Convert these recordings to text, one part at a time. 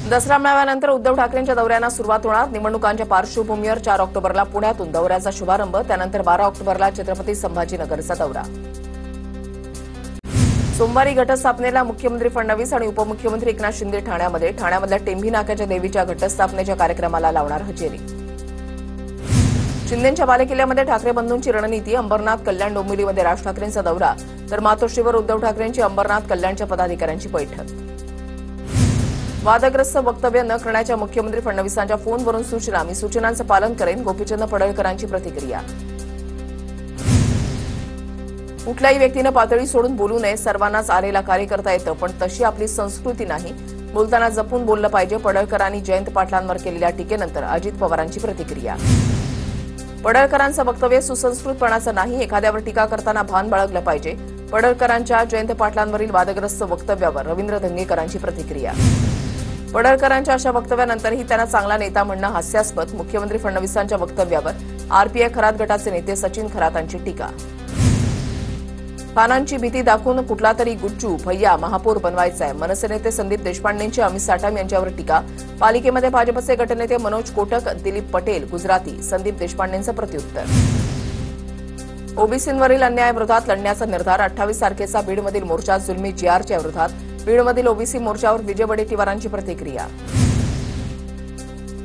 दसरा मेळाव्यानंतर उद्धव ठाकरेंच्या दौऱ्यांना सुरुवात होणार. निवडणुकांच्या पार्श्वभूमीवर 4 ऑक्टोबरला पुण्यातून दौऱ्याचा शुभारंभ, त्यानंतर 12 ऑक्टोबरला छत्रपती संभाजीनगरचा दौरा. सोमवारी घटस्थापनेला मुख्यमंत्री फडणवीस आणि उपमुख्यमंत्री एकनाथ शिंदे ठाण्यामधल्या टेंभी नाक्याच्या देवीच्या घटस्थापनेच्या कार्यक्रमाला लावणार हजेरी. शिंदेंच्या बालेकिल्ल्यामध्ये ठाकरे बंधूंची रणनीती, अंबरनाथ कल्याण डोंबिवलीमध्ये राज ठाकरेंचा दौरा, तर मातोश्रीवर उद्धव ठाकरेंची अंबरनाथ कल्याणच्या पदाधिकाऱ्यांची बैठक. वादग्रस्त वक्तव्य न करण्याच्या मुख्यमंत्री फडणवीसांच्या फोनवरून सूचना, मी सूचनांचं पालन करेन, गोपीचंद पडळकरांची प्रतिक्रिया. कुठल्याही व्यक्तीनं पातळी सोडून बोलू नये, सर्वांनाच आलेला कार्य करता येतं, पण तशी आपली संस्कृती नाही, बोलताना जपून बोललं पाहिजे. पडळकरांनी जयंत पाटलांवर केलेल्या टीकेनंतर अजित पवारांची प्रतिक्रिया. पडळकरांचं वक्तव्य सुसंस्कृतपणाचं नाही, एखाद्यावर टीका करताना भान बाळगलं पाहिजे. पडळकरांच्या जयंत पाटलांवरील वादग्रस्त वक्तव्यावर रवींद्र धंगेकरांची प्रतिक्रिया. पडळकरांच्या अशा वक्तव्यानंतरही त्यांना चांगला नेता म्हणणं हास्यास्पद. मुख्यमंत्री फडणवीसांच्या वक्तव्यावर आरपीआय खरात गटाचे नेते सचिन खरातांची टीका. पानांची भीती दाखवून कुठला तरी गुच्चू भैया महापौर बनवायचाय, मनसे नेते संदीप देशपांडेंची अमित साटम यांच्यावर टीका. पालिकेमध्ये भाजपचे गटनेते मनोज कोटक, दिलीप पटेल गुजराती, संदीप देशपांडेंचं प्रत्युत्तर. ओबीसींवरील अन्यायाविरोधात लढण्याचा निर्धार, 28 तारखेचा बीडमधील मोर्चा जुलमी जीआरच्या विरोधात. बीडमधील ओबीसी मोर्चावर विजय वडेट्टीवारांची प्रतिक्रिया.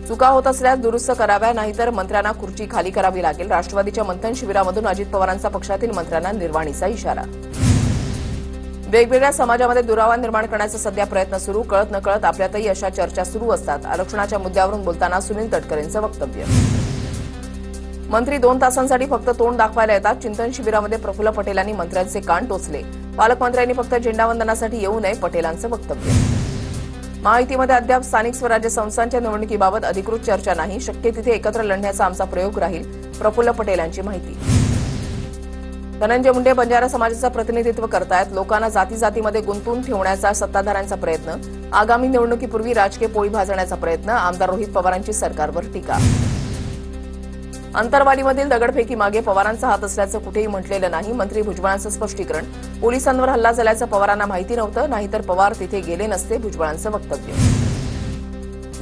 चुका होत असल्यास दुरुस्त कराव्या, नाहीतर मंत्र्यांना खुर्ची खाली करावी लागेल. राष्ट्रवादीच्या मंथन शिबिरामधून अजित पवारांचा पक्षातील मंत्र्यांना निर्वाणीचा इशारा. वेगवेगळ्या समाजामध्ये दुरावा निर्माण करण्याचा सध्या प्रयत्न सुरू, कळत नकळत आपल्यातही अशा चर्चा सुरू असतात. आरक्षणाच्या मुद्द्यावरून बोलताना सुनील तटकरेंचं वक्तव्य. मंत्री 2 तासांसाठी फक्त तोंड दाखवायला येतात, चिंतन शिबिरामध्ये प्रफुल्ल पटेलांनी मंत्र्यांचे कान टोचले. पालकमंत्र्यांनी फक्त झेंडावंदनासाठी येऊ नये, पटेलांचं वक्तव्य. महायुतीमध्ये अद्याप स्थानिक स्वराज्य संस्थांच्या निवडणुकीबाबत अधिकृत चर्चा नाही, शक्य तिथे एकत्र लढण्याचा आमचा प्रयोग राहील, प्रफुल्ल पटेल यांची माहिती. धनंजय मुंडे बंजारा समाजाचं प्रतिनिधित्व करतायत, लोकांना जातीमध्ये गुंतवून ठेवण्याचा सत्ताधाऱ्यांचा प्रयत्न, आगामी निवडणुकीपूर्वी राजकीय पोळी भाजण्याचा प्रयत्न, आमदार रोहित पवारांची सरकारवर टीका. अंतरवालीमधील दगडफेकीमागे पवारांचा हात असल्याचं कुठेही म्हटलेलं नाही, मंत्री भुजबळांचं स्पष्टीकरण. पोलिसांवर हल्ला झाल्याचं पवारांना माहिती नव्हतं, नाहीतर पवार तिथे गेले नसते, भुजबळांचं वक्तव्य.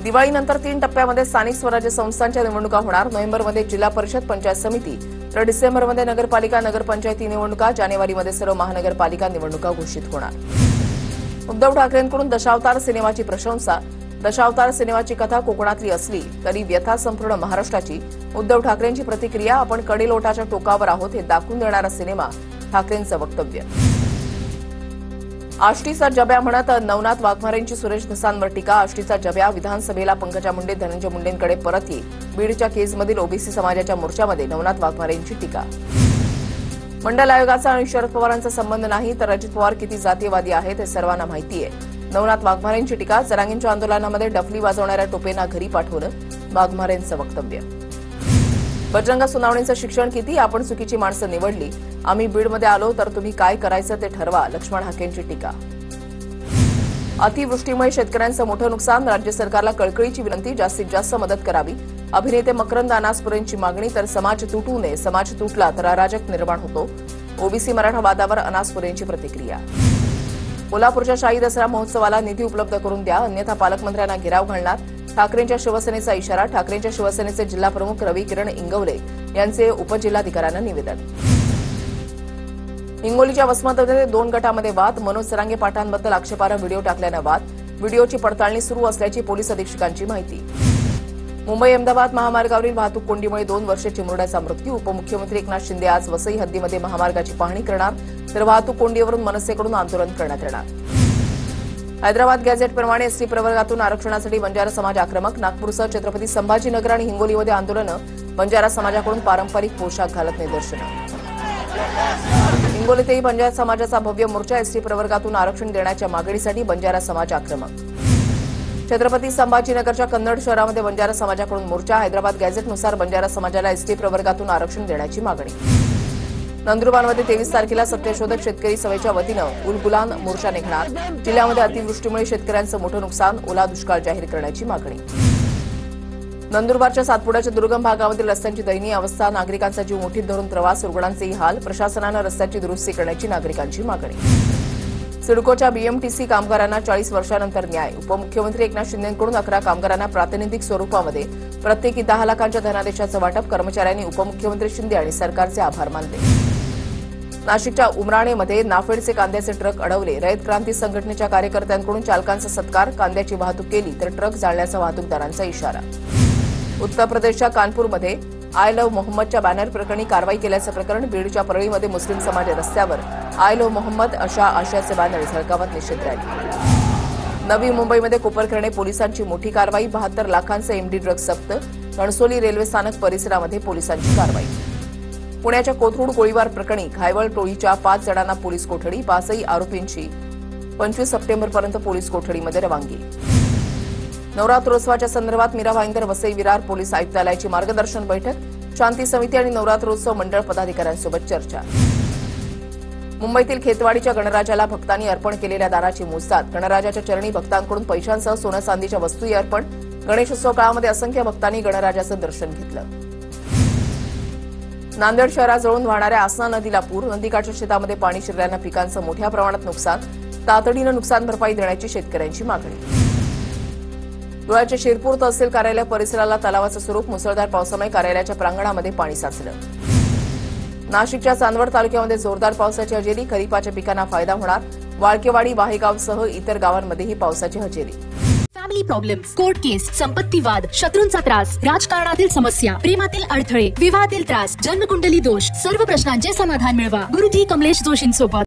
दिवाळीनंतर 3 टप्प्यामध्ये स्थानिक स्वराज्य संस्थांच्या निवडणुका होणार. नोव्हेंबरमध्ये जिल्हा परिषद पंचायत समिती, तर डिसेंबरमध्ये नगरपालिका नगरपंचायती निवडणुका, जानेवारीमध्ये सर्व महानगरपालिका निवडणुका घोषित होणार. उद्धव ठाकरेंकडून दशावतार सिनेमाची प्रशंसा. दशावतार सिनेमाची कथा कोकणातली असली तरी व्यथा संपूर्ण महाराष्ट्राची. उद्धव ठाकरेंची प्रतिक्रिया, आपण कडेलोटाच्या टोकावर आहोत हे दाखवून देणारा सिनेमा, ठाकरेंचं वक्तव्य. आष्टीचा जब्या म्हणत नवनाथ वाघमारेंची सुरेश धसांवर टीका. आष्टीचा जब्या, विधानसभेला पंकजा मुंडे धनंजय मुंडेंकडे परत ये. बीडच्या केजमधील ओबीसी समाजाच्या मोर्चामध्ये नवनाथ वाघमारेंची टीका. मंडल आयोगाचा आणि शरद पवारांचा संबंध नाही, तर अजित पवार किती जातीयवादी आहेत हे सर्वांना माहिती आहे. नवनाथ वाघमारेंची टीका. जरांगींच्या आंदोलनामध्ये डफली वाजवणाऱ्या टोपेंना घरी पाठवलं, वाघमारेंचं वक्तव्य. बजरंग सुनावणीचं शिक्षण किती, आपण चुकीची माणसं निवडली, आम्ही बीडमध्ये आलो तर तुम्ही काय करायचं ते ठरवा, लक्ष्मण हाकेंची टीका. अतिवृष्टीमुळे शेतकऱ्यांचं मोठं नुकसान, राज्य सरकारला कळकळीची विनंती, जास्तीत जास्त मदत करावी. अभिनेते मकरंद अनासपुरेंची मागणी, तर समाज तुटू नये, समाज तुटला तर अराजक निर्माण होतो. ओबीसी मराठा वादावर अनासपुरेंची प्रतिक्रिया. कोल्हापूरच्या शाही दसरा महोत्सवाला निधी उपलब्ध करून द्या, अन्यथा पालकमंत्र्यांना घेराव घालणार, ठाकरेंच्या शिवसेनेचा इशारा. ठाकरेंच्या शिवसेनेचे जिल्हाप्रमुख रवी किरण इंगवले यांचे उपजिल्हाधिकाऱ्यांना निवेदन. हिंगोलीच्या वसमतमध्ये 2 गटामध्ये वाद, मनोज सरांगे पाटलांबद्दल आक्षेपार्ह व्हिडिओ टाकल्यानं वाद, व्हिडिओची पडताळणी सुरू असल्याची पोलीस अधीक्षकांची माहिती. मुंबई अहमदाबाद महामार्गावरील वाहतूक कोंडीमुळे 2 वर्षे चिमुरड्याचा मृत्यू. उपमुख्यमंत्री एकनाथ शिंदे आज वसई हद्दीमध्ये महामार्गाची पाहणी करणार, तर वाहतूक कोंडीवरून मनसेकडून आंदोलन करण्यात येणार. हैदराबाद गॅझेटप्रमाणे एसटी प्रवर्गातून आरक्षणासाठी बंजारा समाज आक्रमक. नागपूरसह छत्रपती संभाजीनगर आणि हिंगोलीमध्ये आंदोलनं, बंजारा समाजाकडून पारंपरिक पोशाख घालत निदर्शनं. हिंगोलीतही बंजारा समाजाचा भव्य मोर्चा, एसटी प्रवर्गातून आरक्षण देण्याच्या मागणीसाठी बंजारा समाज आक्रमक. छत्रपती संभाजीनगरच्या कन्नड शहरामध्ये बंजारा समाजाकडून मोर्चा. हैदराबाद गॅझेटनुसार बंजारा समाजाला एसटी प्रवर्गातून आरक्षण देण्याची मागणी. नंदुरबारमध्ये 23 तारखेला सत्यशोधक शेतकरी सभेच्या वतीनं उलगुलान मोर्चा निघणार. जिल्ह्यामध्ये अतिवृष्टीमुळे शेतकऱ्यांचं मोठं नुकसान, ओला दुष्काळ जाहीर करण्याची मागणी. नंदुरबारच्या सातपुड्याच्या दुर्गम भागामधील रस्त्यांची दयनीय अवस्था, नागरिकांचा जीव मुठीत धरून प्रवास, रुग्णांचेही हाल, प्रशासनानं रस्त्याची दुरुस्ती करण्याची नागरिकांची मागणी. सिडकोच्या बीएमटीसी कामगारांना 40 वर्षांनंतर न्याय. उपमुख्यमंत्री एकनाथ शिंदेंकडून 11 कामगारांना प्रातिनिधिक स्वरूपामध्ये प्रत्येकी 10 लाखांच्या धनादेशाचं वाटप. कर्मचाऱ्यांनी उपमुख्यमंत्री शिंदे आणि सरकारचे आभार मानले. नाशिकच्या उमराणेमध्ये नाफेडचे कांद्याचे ट्रक अडवले. रयत क्रांती संघटनेच्या कार्यकर्त्यांकडून चालकांचा सत्कार. कांद्याची वाहतूक केली तर ट्रक जाळण्याचा वाहतूकदारांचा इशारा. उत्तर प्रदेशच्या कानपूरमध्ये आय लव्ह मोहम्मदच्या बॅनर प्रकरणी कारवाई केल्याचं प्रकरण. बीडच्या परळीमध्ये मुस्लिम समाज रस्त्यावर आय लव्ह मोहम्मद अशा आशयाचे बॅनर झळकावत निषेध रॅली. नवी मुंबईमध्ये कोपरखैरणे पोलिसांची मोठी कारवाई. 72 लाखांचे एमडी ड्रग्ज जप्त. कणसोली रेल्वे स्थानक परिसरामध्ये पोलिसांची कारवाई. पुण्याच्या कोथरूड गोळीबार प्रकरणी घायवळ टोळीच्या 5 जणांना पोलीस कोठडी. 5ही आरोपींची 25 सप्टेंबरपर्यंत पोलीस कोठडीमध्ये रवानगी. नवरात्रोत्सवाच्या संदर्भात मीरा भाईंदर वसई विरार पोलीस आयुक्तालयाची मार्गदर्शन बैठक. शांती समिती आणि नवरात्रोत्सव मंडळ पदाधिकाऱ्यांसोबत चर्चा. मुंबईतील खेतवाडीच्या गणराजाला भक्तांनी अर्पण केलेल्या दानाची मोजदाद. गणराजाच्या चरणी भक्तांकडून पैशांसह सोनं चांदीच्या वस्तूही अर्पण. गणेशोत्सव काळामध्ये असंख्य भक्तांनी गणराजाचं दर्शन घेतलं. नांदेड शहराजवळून वाहणाऱ्या आसना नदीला पूर. नदीकाठच्या शेतामध्ये पाणी शिरल्यानं पिकांचं मोठ्या प्रमाणात नुकसान. तातडीनं नुकसान भरपाई देण्याची शेतकऱ्यांची मागणी. धुळ्याच्या शिरपूर तहसील कार्यालय परिसराला तलावाचं स्वरूप. मुसळधार पावसामुळे कार्यालयाच्या प्रांगणामध्ये पाणी साचलं. नाशिकच्या चांदवड तालुक्यामध्ये जोरदार पावसाची हजेरी. खरीपाच्या पिकांना फायदा होणार. वाळकेवाडी वाहेगावसह इतर गावांमध्येही पावसाची हजेरी. फॅमिली प्रॉब्लेम्स, कोर्ट केस, संपत्ती वाद, शत्रूंचा त्रास, राजकारणातील समस्या, प्रेमातील अडथळे, विवाहातील त्रास, जन्मकुंडली दोष, सर्व प्रश्नांचे समाधान मिळवा गुरुजी कमलेश जोशींसोबत.